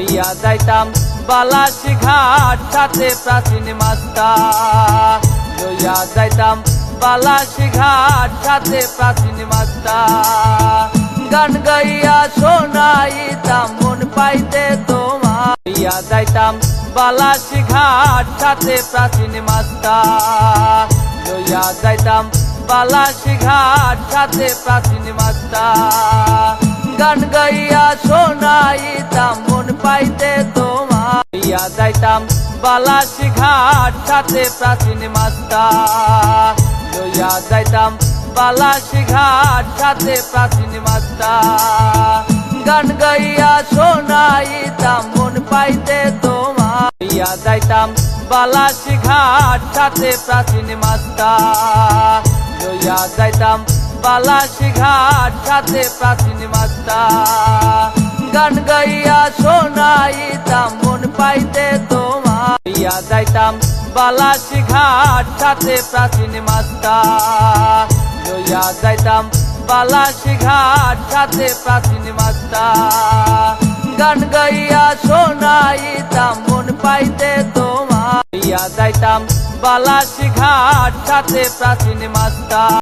ইয়া যাইতাম বালাসি ঘাট সাথে প্রাচীন মাস্তা লইয়া যাইতাম বালাসি ঘাট সাথে প্রাচীন মাস্তা গান গাইয়া শোনাইতাম মন পাইতে তোমার ইয়া যাইতাম বালাসি ঘাট সাথে প্রাচীন মাস্তা লইয়া যাইতাম বালাসি ঘাট সাথে প্রাচীন মাস্তা গান গাইয়া শোনাইতাম মন পাইতে তোমার ইয়া যাইতাম বালাসি ঘাট সাথে প্রাচীন মাস্তা লইয়া যাইতাম বালাসি ঘাট সাথে প্রাচীন মাস্তা গান গাইয়া শোনাইতাম মন পাইতে তোমার ইয়া যাইতাম বালাসি ঘাট সাথে প্রাচীন মাস্তা লইয়া যাইতাম বালাসি ঘাট সাথে প্রাচীন মাস্তা গান গাইয়া শোনাইতাম মন পাইতে তোমার ইয়া যাইতাম বালাসি ঘাট সাথে প্রাচীন মাস্তা লইয়া যাইতাম বালাসি ঘাট সাথে প্রাচীন মাস্তা গান গাইয়া শোনাইতাম মন পাইতে তোমার ইয়া যাইতাম বালাসি ঘাট সাথে প্রাচীন মাস্তা।